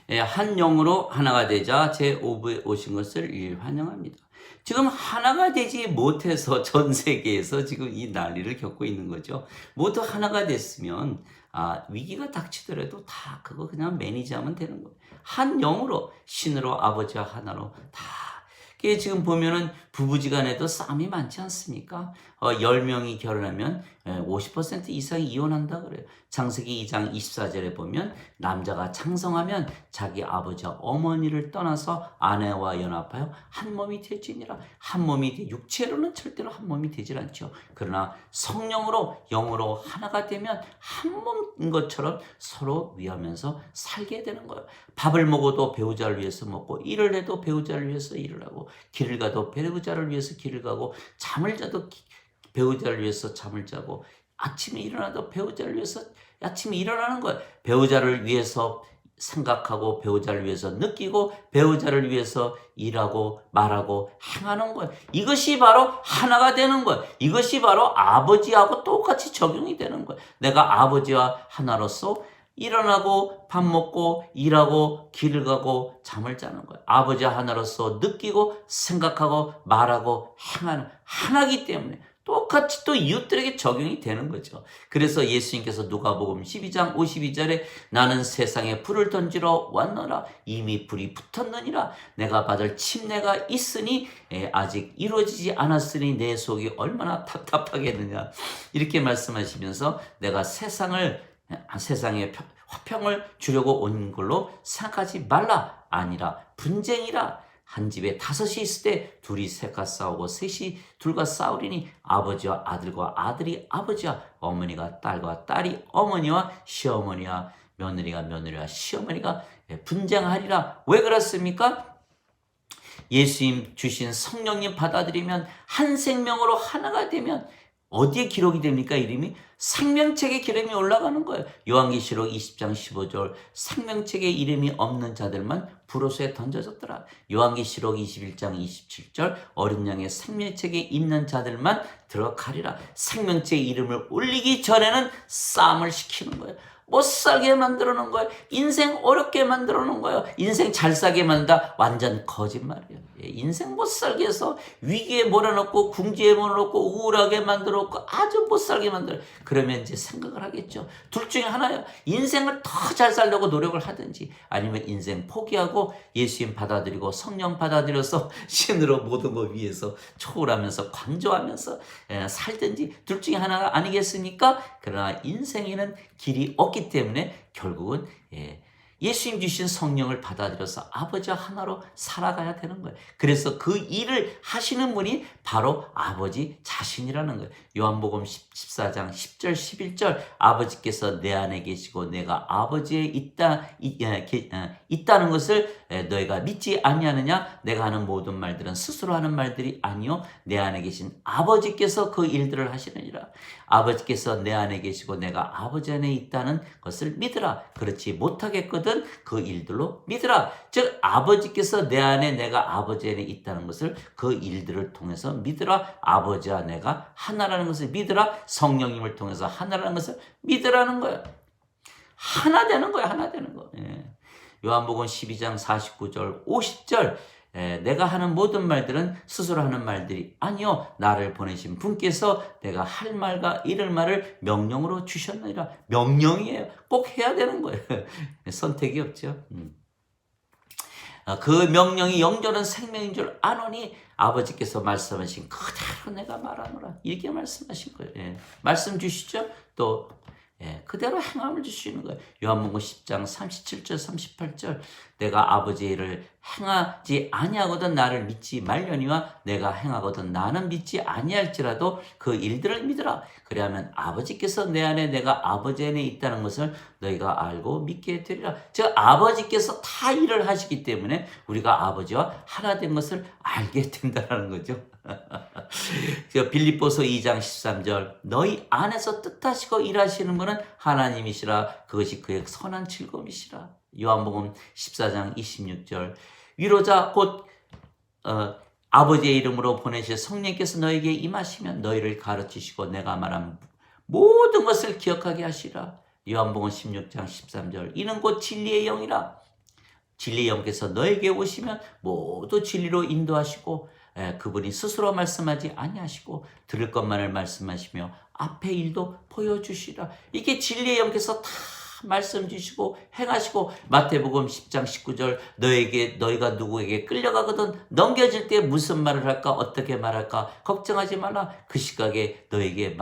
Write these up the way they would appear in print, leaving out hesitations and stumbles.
한 영으로 하나가 되자 제5부에 오신 것을 환영합니다. 지금 하나가 되지 못해서 전 세계에서 지금 이 난리를 겪고 있는 거죠. 모두 하나가 됐으면 위기가 닥치더라도 다 그거 그냥 매니지하면 되는 거예요. 한 영으로 신으로 아버지와 하나로 다. 그게 지금 보면은 부부지간에도 싸움이 많지 않습니까? 10명이 결혼하면 50% 이상이 이혼한다 그래요. 창세기 2장 24절에 보면 남자가 창성하면 자기 아버지와 어머니를 떠나서 아내와 연합하여 한 몸이 되지니라. 한 몸이 육체로는 절대로 한 몸이 되질 않죠. 그러나 성령으로 영으로 하나가 되면 한 몸인 것처럼 서로 위하면서 살게 되는 거예요. 밥을 먹어도 배우자를 위해서 먹고, 일을 해도 배우자를 위해서 일을 하고, 길을 가도 배우자를 위해서 길을 가고, 잠을 자도 배우자를 위해서 잠을 자고, 아침에 일어나도 배우자를 위해서 아침에 일어나는 거예요. 배우자를 위해서 생각하고, 배우자를 위해서 느끼고, 배우자를 위해서 일하고 말하고 행하는 거예요. 이것이 바로 하나가 되는 거예요. 이것이 바로 아버지하고 똑같이 적용이 되는 거예요. 내가 아버지와 하나로서 일어나고 밥 먹고 일하고 길을 가고 잠을 자는 거예요. 아버지와 하나로서 느끼고 생각하고 말하고 행하는 하나이기 때문에 똑같이 또 이웃들에게 적용이 되는 거죠. 그래서 예수님께서 누가복음 12장 52절에 나는 세상에 불을 던지러 왔노라. 이미 불이 붙었느니라. 내가 받을 침례가 있으니 아직 이루어지지 않았으니 내 속이 얼마나 답답하겠느냐. 이렇게 말씀하시면서 내가 세상에 화평을 주려고 온 걸로 생각하지 말라. 아니라 분쟁이라. 한 집에 5이 있을 때 둘이 셋과 싸우고 셋이 둘과 싸우리니 아버지와 아들과 아들이 아버지와 어머니가 딸과 딸이 어머니와 시어머니와 며느리가 며느리와 시어머니가 분쟁하리라. 왜 그렇습니까? 예수님 주신 성령님 받아들이면 한 생명으로 하나가 되면 어디에 기록이 됩니까? 이름이 생명책에 기름이 올라가는 거예요. 요한계시록 20장 15절 생명책에 이름이 없는 자들만 불호수에 던져졌더라. 요한계시록 21장 27절 어린 양의 생명책에 있는 자들만 들어가리라. 생명책에 이름을 올리기 전에는 싸움을 시키는 거예요. 못 살게 만들어 놓은 거예요. 인생 어렵게 만들어 놓은 거예요. 인생 잘 살게 만든다. 완전 거짓말이에요. 인생 못 살게 해서 위기에 몰아넣고 궁지에 몰아넣고 우울하게 만들어 놓고 아주 못 살게 만들어요. 그러면 이제 생각을 하겠죠. 둘 중에 하나예요. 인생을 더 잘 살려고 노력을 하든지 아니면 인생 포기하고 예수님 받아들이고 성령 받아들여서 신으로 모든 것 위해서 초월하면서 강조하면서 살든지 둘 중에 하나가 아니겠습니까? 그러나 인생에는 길이 없기 때문에 결국은 예수님 주신 성령을 받아들여서 아버지와 하나로 살아가야 되는 거예요. 그래서 그 일을 하시는 분이 바로 아버지 자신이라는 거예요. 요한복음 14장 10절 11절 아버지께서 내 안에 계시고 내가 아버지에 있다는 것을 너희가 믿지 아니하느냐? 내가 하는 모든 말들은 스스로 하는 말들이 아니요 내 안에 계신 아버지께서 그 일들을 하시느니라. 아버지께서 내 안에 계시고 내가 아버지 안에 있다는 것을 믿으라. 그렇지 못하겠거든 그 일들로 믿으라. 즉 아버지께서 내 안에 내가 아버지 안에 있다는 것을 그 일들을 통해서 믿으라. 아버지와 내가 하나라는 것을 믿으라. 성령님을 통해서 하나라는 것을 믿으라는 거예요. 하나 되는 거예요. 하나 되는 거. 요한복음 12장 49절 50절 내가 하는 모든 말들은 스스로 하는 말들이 아니요 나를 보내신 분께서 내가 할 말과 이를 말을 명령으로 주셨느니라. 명령이에요. 꼭 해야 되는 거예요. 선택이 없죠. 그 명령이 영존한 생명인 줄 아노니 아버지께서 말씀하신 그대로 내가 말하노라. 이렇게 말씀하신 거예요. 말씀 주시죠. 또 그대로 행함을 주시는 거예요. 요한복음 10장 37절 38절 내가 아버지의 일을 행하지 아니하거든 나를 믿지 말려니와 내가 행하거든 나는 믿지 아니할지라도 그 일들을 믿으라. 그래야만 아버지께서 내 안에 내가 아버지 안에 있다는 것을 너희가 알고 믿게 되리라. 즉 아버지께서 다 일을 하시기 때문에 우리가 아버지와 하나 된 것을 알게 된다는 거죠. 빌립보서 2장 13절 너희 안에서 뜻하시고 일하시는 분은 하나님이시라. 그것이 그의 선한 즐거움이시라. 요한복음 14장 26절 위로자 곧 아버지의 이름으로 보내실 성령께서 너에게 임하시면 너희를 가르치시고 내가 말한 모든 것을 기억하게 하시라. 요한복음 16장 13절 이는 곧 진리의 영이라. 진리의 영께서 너에게 오시면 모두 진리로 인도하시고 그분이 스스로 말씀하지 아니하시고 들을 것만을 말씀하시며 앞의 일도 보여주시라. 이게 진리의 영께서 다 말씀 주시고 행하시고 마태복음 10장 19절 너희가 누구에게 끌려가거든 넘겨질 때 무슨 말을 할까 어떻게 말할까 걱정하지 말라. 그 시각에 너에게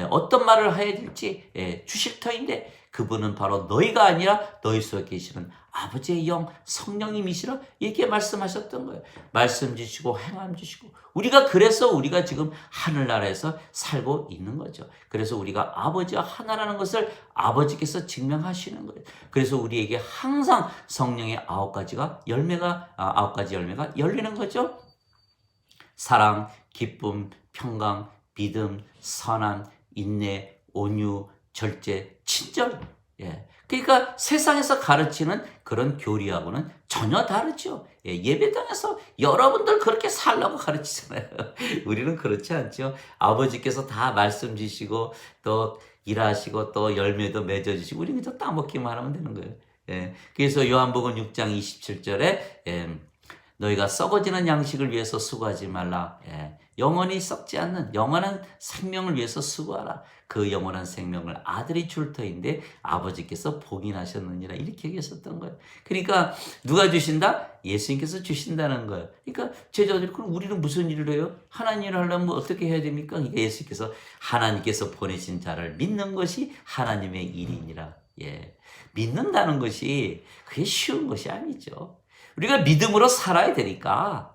어떤 말을 해야 될지 주실 터인데 그분은 바로 너희가 아니라 너희 속에 계시는 아버지의 영 성령님이시라 이렇게 말씀하셨던 거예요. 말씀 주시고 행함 주시고 그래서 우리가 지금 하늘나라에서 살고 있는 거죠. 그래서 우리가 아버지와 하나라는 것을 아버지께서 증명하시는 거예요. 그래서 우리에게 항상 성령의 9가지 열매가 열리는 거죠. 사랑, 기쁨, 평강, 믿음, 선함, 인내, 온유, 절제, 친절. 그러니까 세상에서 가르치는 그런 교리하고는 전혀 다르죠. 예배당에서 여러분들 그렇게 살라고 가르치잖아요. 우리는 그렇지 않죠. 아버지께서 다 말씀 주시고 또 일하시고 또 열매도 맺어주시고 우리는 그저 따먹기만 하면 되는 거예요. 그래서 요한복음 6장 27절에 너희가 썩어지는 양식을 위해서 수고하지 말라. 영원히 썩지 않는 영원한 생명을 위해서 수고하라. 그 영원한 생명을 아들이 줄 터인데 아버지께서 봉인하셨느니라 이렇게 얘기했었던 거예요. 그러니까 누가 주신다? 예수님께서 주신다는 거예요. 그러니까 제자들이 그럼 우리는 무슨 일을 해요? 하나님 일을 하려면 어떻게 해야 됩니까? 그러니까 예수께서 하나님께서 보내신 자를 믿는 것이 하나님의 일이니라. 믿는다는 것이 그게 쉬운 것이 아니죠. 우리가 믿음으로 살아야 되니까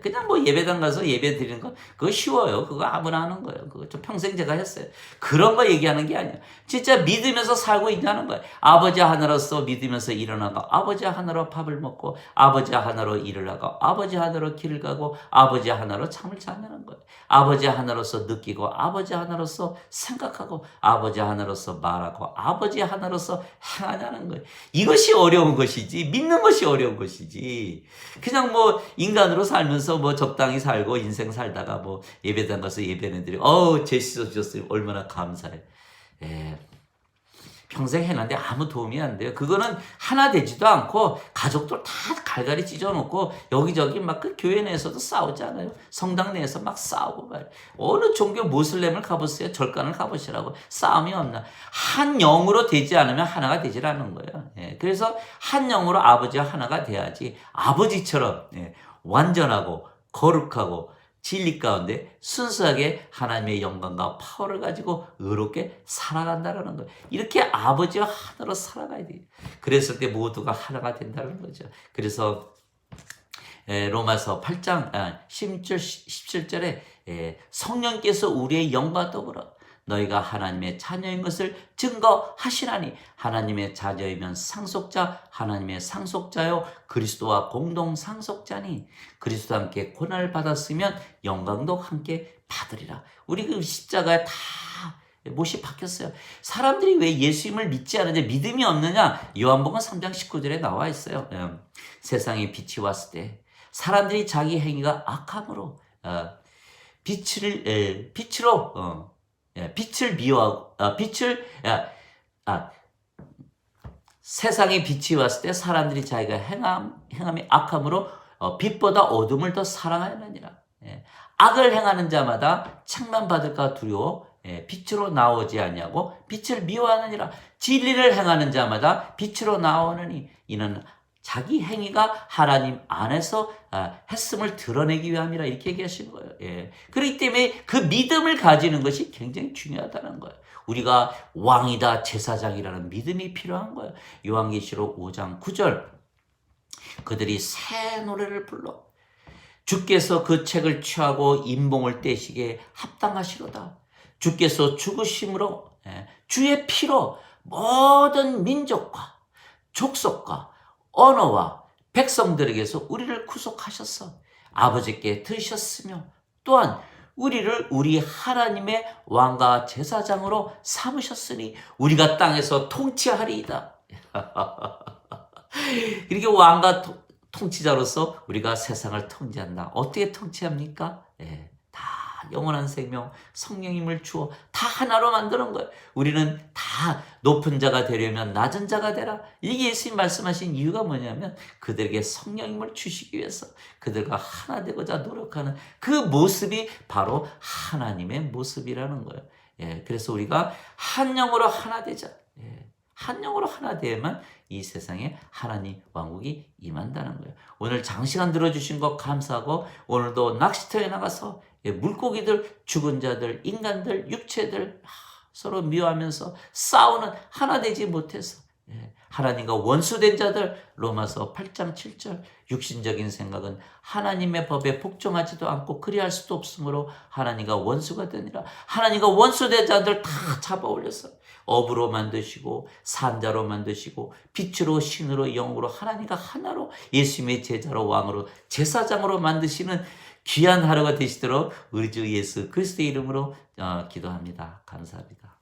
그냥 뭐 예배당 가서 예배 드리는 거 그거 쉬워요. 그거 아무나 하는 거예요. 그거 좀 평생 제가 했어요. 그런 거 얘기하는 게 아니에요. 진짜 믿으면서 살고 있다는 거예요. 아버지 하나로서 믿으면서 일어나고 아버지 하나로 밥을 먹고 아버지 하나로 일을 하고 아버지 하나로 길을 가고 아버지 하나로 잠을 자는 거예요. 아버지 하나로서 느끼고 아버지 하나로서 생각하고 아버지 하나로서 말하고 아버지 하나로서 행하냐는 거예요. 이것이 어려운 것이지 믿는 것이 어려운 것이지 그냥 뭐 인간으로 살면서 뭐 적당히 살고 인생 살다가 뭐 예배당 가서 예배는 드리고 제 씻어주셨어요. 얼마나 감사해. 평생 해놨는데 아무 도움이 안 돼요. 그거는 하나 되지도 않고 가족들 다 갈갈이 찢어놓고 여기저기 막 그 교회 내에서도 싸우잖아요. 성당 내에서 막 싸우고 말이에요. 어느 종교 모슬렘을 가보세요. 절간을 가보시라고 싸움이 없나. 한 영으로 되지 않으면 하나가 되질 않는 거예요. 그래서 한 영으로 아버지와 하나가 돼야지 아버지처럼 완전하고 거룩하고 진리 가운데 순수하게 하나님의 영광과 파워를 가지고 의롭게 살아간다는 거예요. 이렇게 아버지와 하나로 살아가야 돼요. 그랬을 때 모두가 하나가 된다는 거죠. 그래서 로마서 8장 17절에 성령께서 우리의 영과 더불어 너희가 하나님의 자녀인 것을 증거하시나니 하나님의 자녀이면 상속자 하나님의 상속자요 그리스도와 공동 상속자니 그리스도와 함께 고난을 받았으면 영광도 함께 받으리라. 우리 그 십자가에 다 못이 박혔어요. 사람들이 왜 예수님을 믿지 않느냐 믿음이 없느냐 요한복음 3장 19절에 나와 있어요. 세상에 빛이 왔을 때 사람들이 자기 행위가 악함으로 빛을 미워하고 세상에 빛이 왔을 때 사람들이 자기가 행함이 악함으로 빛보다 어둠을 더 사랑하느니라. 악을 행하는 자마다 책망받을까 두려워 빛으로 나오지 아니하고 빛을 미워하느니라. 진리를 행하는 자마다 빛으로 나오느니 이는 자기 행위가 하나님 안에서 했음을 드러내기 위함이라 이렇게 얘기하시는 거예요. 그렇기 때문에 그 믿음을 가지는 것이 굉장히 중요하다는 거예요. 우리가 왕이다 제사장이라는 믿음이 필요한 거예요. 요한계시록 5장 9절 그들이 새 노래를 불러 주께서 그 책을 취하고 인봉을 떼시게 합당하시로다. 주께서 죽으심으로 주의 피로 모든 민족과 족속과 언어와 백성들에게서 우리를 구속하셔서 아버지께 드리셨으며 또한 우리를 우리 하나님의 왕과 제사장으로 삼으셨으니 우리가 땅에서 통치하리이다. 이렇게 왕과 통치자로서 우리가 세상을 통치한다. 어떻게 통치합니까? 다 영원한 생명, 성령님을 주어 다 하나로 만드는 거예요. 우리는 다 높은 자가 되려면 낮은 자가 되라. 이게 예수님 말씀하신 이유가 뭐냐면 그들에게 성령님을 주시기 위해서 그들과 하나 되고자 노력하는 그 모습이 바로 하나님의 모습이라는 거예요. 예, 그래서 우리가 한 영으로 하나 되자. 예, 한 영으로 하나 되야만 이 세상에 하나님 왕국이 임한다는 거예요. 오늘 장시간 들어주신 것 감사하고 오늘도 낚시터에 나가서 물고기들, 죽은 자들, 인간들, 육체들 서로 미워하면서 싸우는 하나 되지 못해서 하나님과 원수된 자들, 로마서 8장 7절, 육신적인 생각은 하나님의 법에 복종하지도 않고 그리할 수도 없으므로 하나님과 원수가 되니라. 하나님과 원수된 자들 다 잡아 올려서 업으로 만드시고 산자로 만드시고 빛으로 신으로 영으로 하나님과 하나로 예수님의 제자로 왕으로 제사장으로 만드시는 귀한 하루가 되시도록 우리 주 예수 그리스도의 이름으로 기도합니다. 감사합니다.